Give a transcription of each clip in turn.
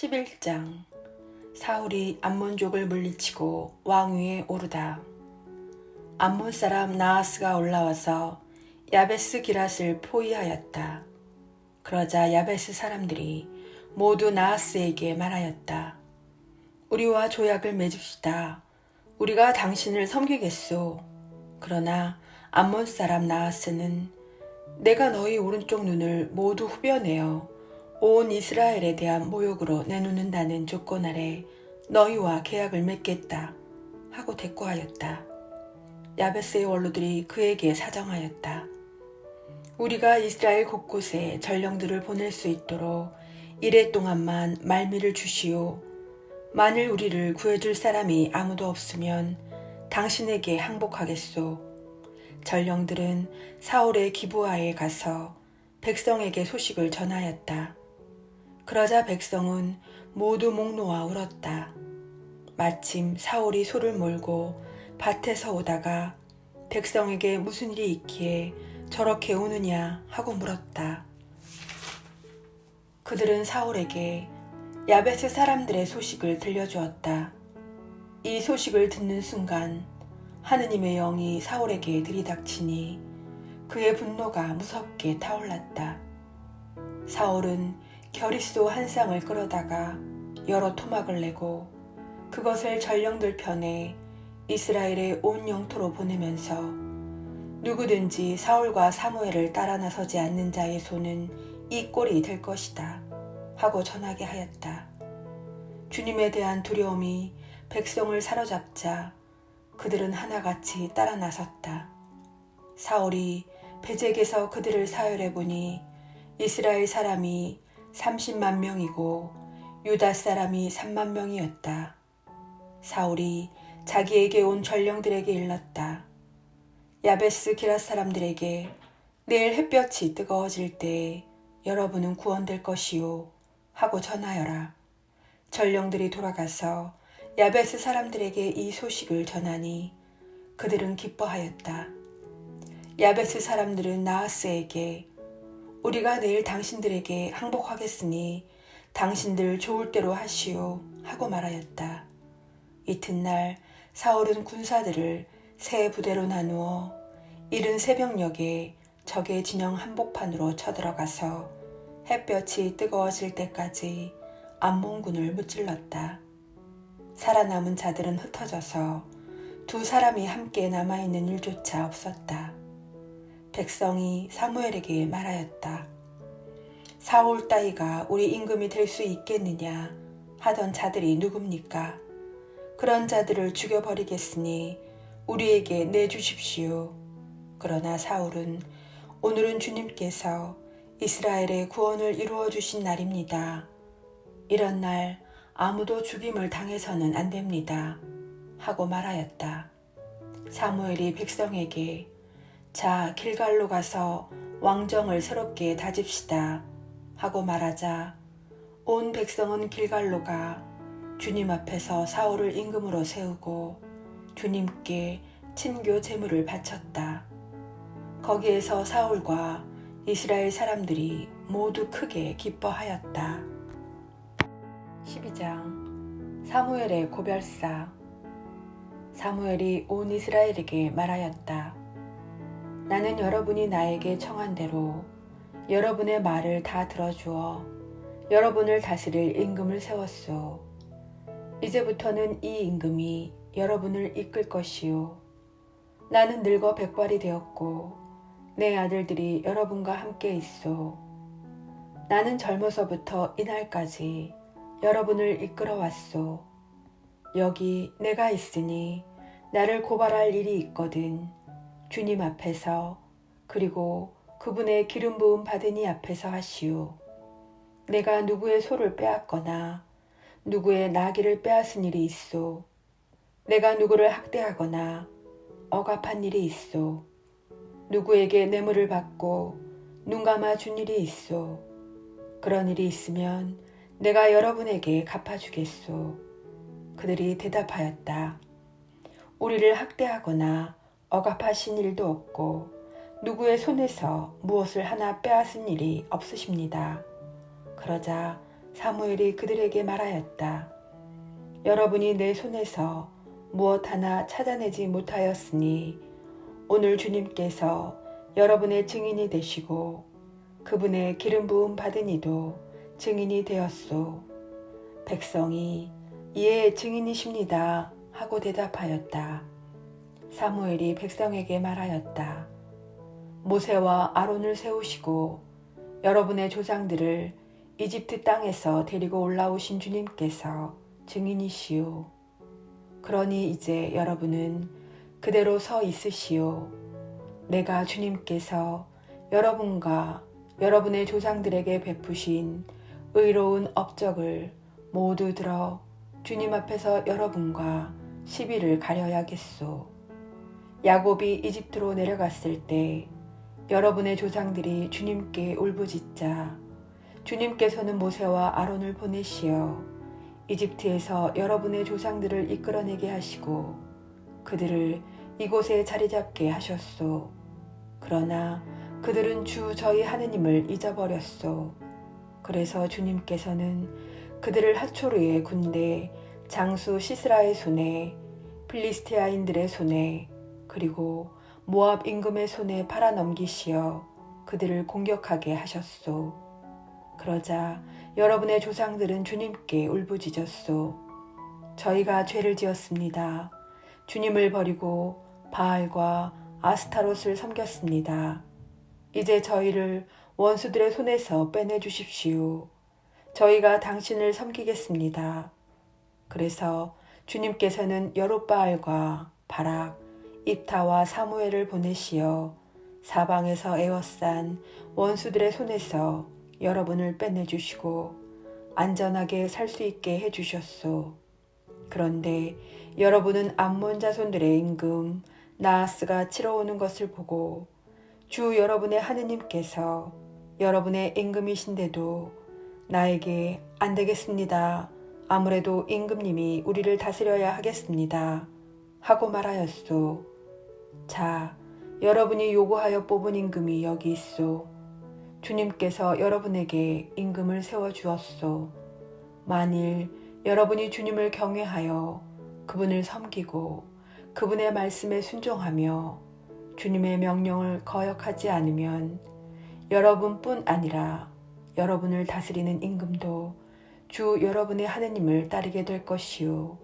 11장. 사울이 암몬족을 물리치고 왕위에 오르다. 암몬 사람 나하스가 올라와서 야베스 기랏을 포위하였다. 그러자 야베스 사람들이 모두 나하스에게 말하였다. 우리와 조약을 맺읍시다. 우리가 당신을 섬기겠소. 그러나 암몬 사람 나하스는 내가 너희 오른쪽 눈을 모두 후벼내어 온 이스라엘에 대한 모욕으로 내놓는다는 조건 아래 너희와 계약을 맺겠다 하고 대꾸하였다. 야베스의 원로들이 그에게 사정하였다. 우리가 이스라엘 곳곳에 전령들을 보낼 수 있도록 이래 동안만 말미를 주시오. 만일 우리를 구해줄 사람이 아무도 없으면 당신에게 항복하겠소. 전령들은 사울의 기브아에 가서 백성에게 소식을 전하였다. 그러자 백성은 모두 목 놓아 울었다. 마침 사울이 소를 몰고 밭에서 오다가 백성에게 무슨 일이 있기에 저렇게 우느냐 하고 물었다. 그들은 사울에게 야베스 사람들의 소식을 들려주었다. 이 소식을 듣는 순간 하느님의 영이 사울에게 들이닥치니 그의 분노가 무섭게 타올랐다. 사울은 결의소 한 쌍을 끌어다가 여러 토막을 내고 그것을 전령들 편에 이스라엘의 온 영토로 보내면서 누구든지 사울과 사무엘을 따라 나서지 않는 자의 손은 이 꼴이 될 것이다 하고 전하게 하였다. 주님에 대한 두려움이 백성을 사로잡자 그들은 하나같이 따라 나섰다. 사울이 베잭에서 그들을 사열해 보니 이스라엘 사람이 30만 명이고 유다 사람이 3만 명이었다. 사울이 자기에게 온 전령들에게 일렀다. 야베스 기랏 사람들에게 내일 햇볕이 뜨거워질 때에 여러분은 구원될 것이요 하고 전하여라. 전령들이 돌아가서 야베스 사람들에게 이 소식을 전하니 그들은 기뻐하였다. 야베스 사람들은 나하스에게 우리가 내일 당신들에게 항복하겠으니 당신들 좋을 대로 하시오 하고 말하였다. 이튿날 사울은 군사들을 세 부대로 나누어 이른 새벽녘에 적의 진영 한복판으로 쳐들어가서 햇볕이 뜨거워질 때까지 암몬군을 무찔렀다. 살아남은 자들은 흩어져서 두 사람이 함께 남아있는 일조차 없었다. 백성이 사무엘에게 말하였다. 사울 따위가 우리 임금이 될 수 있겠느냐 하던 자들이 누굽니까? 그런 자들을 죽여버리겠으니 우리에게 내주십시오. 그러나 사울은 오늘은 주님께서 이스라엘의 구원을 이루어 주신 날입니다. 이런 날 아무도 죽임을 당해서는 안 됩니다 하고 말하였다. 사무엘이 백성에게 자 길갈로 가서 왕정을 새롭게 다집시다 하고 말하자 온 백성은 길갈로 가 주님 앞에서 사울을 임금으로 세우고 주님께 친교 제물을 바쳤다. 거기에서 사울과 이스라엘 사람들이 모두 크게 기뻐하였다. 12장. 사무엘의 고별사. 사무엘이 온 이스라엘에게 말하였다. 나는 여러분이 나에게 청한 대로 여러분의 말을 다 들어주어 여러분을 다스릴 임금을 세웠소. 이제부터는 이 임금이 여러분을 이끌 것이요. 나는 늙어 백발이 되었고 내 아들들이 여러분과 함께 있소. 나는 젊어서부터 이날까지 여러분을 이끌어 왔소. 여기 내가 있으니 나를 고발할 일이 있거든 주님 앞에서 그리고 그분의 기름 부음 받은 이 앞에서 하시오. 내가 누구의 소를 빼앗거나 누구의 나귀를 빼앗은 일이 있소. 내가 누구를 학대하거나 억압한 일이 있소. 누구에게 뇌물을 받고 눈 감아 준 일이 있소. 그런 일이 있으면 내가 여러분에게 갚아주겠소. 그들이 대답하였다. 우리를 학대하거나 억압하신 일도 없고 누구의 손에서 무엇을 하나 빼앗은 일이 없으십니다. 그러자 사무엘이 그들에게 말하였다. 여러분이 내 손에서 무엇 하나 찾아내지 못하였으니 오늘 주님께서 여러분의 증인이 되시고 그분의 기름 부음 받은 이도 증인이 되었소. 백성이 이에 증인이십니다 하고 대답하였다. 사무엘이 백성에게 말하였다. 모세와 아론을 세우시고 여러분의 조상들을 이집트 땅에서 데리고 올라오신 주님께서 증인이시오. 그러니 이제 여러분은 그대로 서 있으시오. 내가 주님께서 여러분과 여러분의 조상들에게 베푸신 의로운 업적을 모두 들어 주님 앞에서 여러분과 시비를 가려야겠소. 야곱이 이집트로 내려갔을 때 여러분의 조상들이 주님께 울부짖자 주님께서는 모세와 아론을 보내시어 이집트에서 여러분의 조상들을 이끌어내게 하시고 그들을 이곳에 자리 잡게 하셨소. 그러나 그들은 주 저희 하느님을 잊어버렸소. 그래서 주님께서는 그들을 하초르의 군대 장수 시스라의 손에 필리스티아인들의 손에 그리고 모압 임금의 손에 팔아넘기시어 그들을 공격하게 하셨소. 그러자 여러분의 조상들은 주님께 울부짖었소. 저희가 죄를 지었습니다. 주님을 버리고 바알과 아스타롯을 섬겼습니다. 이제 저희를 원수들의 손에서 빼내주십시오. 저희가 당신을 섬기겠습니다. 그래서 주님께서는 여룻바알과 바락, 입타와 사무엘을 보내시어 사방에서 에워싼 원수들의 손에서 여러분을 빼내주시고 안전하게 살 수 있게 해주셨소. 그런데 여러분은 암몬 자손들의 임금 나하스가 치러 오는 것을 보고 주 여러분의 하느님께서 여러분의 임금이신데도 나에게 안 되겠습니다. 아무래도 임금님이 우리를 다스려야 하겠습니다. 하고 말하였소. 자, 여러분이 요구하여 뽑은 임금이 여기 있소. 주님께서 여러분에게 임금을 세워주었소. 만일 여러분이 주님을 경외하여 그분을 섬기고 그분의 말씀에 순종하며 주님의 명령을 거역하지 않으면 여러분뿐 아니라 여러분을 다스리는 임금도 주 여러분의 하느님을 따르게 될 것이요.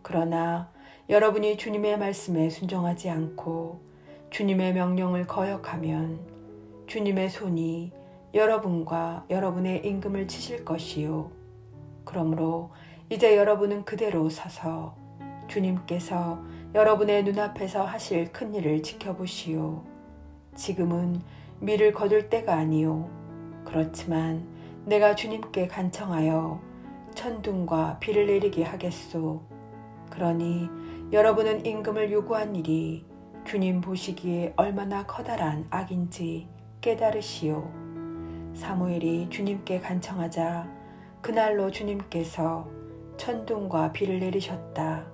그러나 여러분이 주님의 말씀에 순종하지 않고 주님의 명령을 거역하면 주님의 손이 여러분과 여러분의 임금을 치실 것이요. 그러므로 이제 여러분은 그대로 서서 주님께서 여러분의 눈앞에서 하실 큰 일을 지켜보시오. 지금은 미를 거둘 때가 아니오. 그렇지만 내가 주님께 간청하여 천둥과 비를 내리게 하겠소. 그러니 여러분은 임금을 요구한 일이 주님 보시기에 얼마나 커다란 악인지 깨달으시오. 사무엘이 주님께 간청하자 그날로 주님께서 천둥과 비를 내리셨다.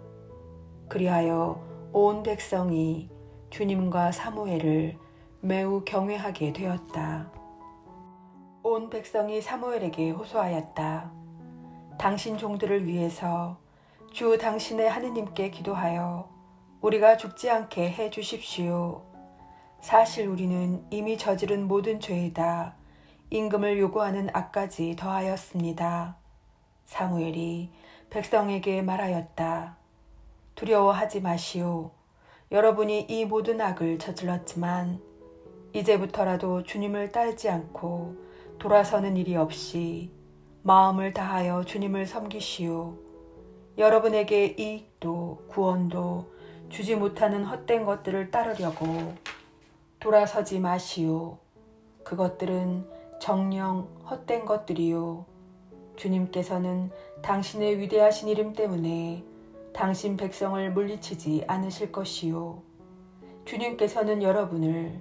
그리하여 온 백성이 주님과 사무엘을 매우 경외하게 되었다. 온 백성이 사무엘에게 호소하였다. 당신 종들을 위해서 주 당신의 하느님께 기도하여 우리가 죽지 않게 해 주십시오. 사실 우리는 이미 저지른 모든 죄에다 임금을 요구하는 악까지 더하였습니다. 사무엘이 백성에게 말하였다. 두려워하지 마시오. 여러분이 이 모든 악을 저질렀지만 이제부터라도 주님을 따르지 않고 돌아서는 일이 없이 마음을 다하여 주님을 섬기시오. 여러분에게 이익도 구원도 주지 못하는 헛된 것들을 따르려고 돌아서지 마시오. 그것들은 정녕 헛된 것들이요. 주님께서는 당신의 위대하신 이름 때문에 당신 백성을 물리치지 않으실 것이요. 주님께서는 여러분을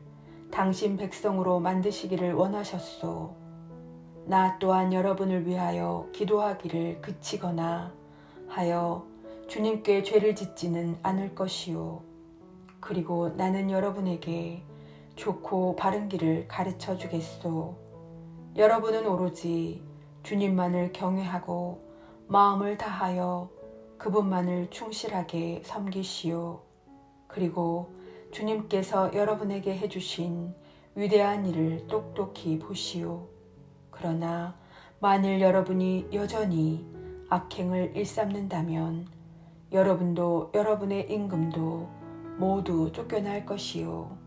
당신 백성으로 만드시기를 원하셨소. 나 또한 여러분을 위하여 기도하기를 그치거나 하여 주님께 죄를 짓지는 않을 것이요. 그리고 나는 여러분에게 좋고 바른 길을 가르쳐 주겠소. 여러분은 오로지 주님만을 경외하고 마음을 다하여 그분만을 충실하게 섬기시오. 그리고 주님께서 여러분에게 해주신 위대한 일을 똑똑히 보시오. 그러나 만일 여러분이 여전히 악행을 일삼는다면 여러분도 여러분의 임금도 모두 쫓겨날 것이요.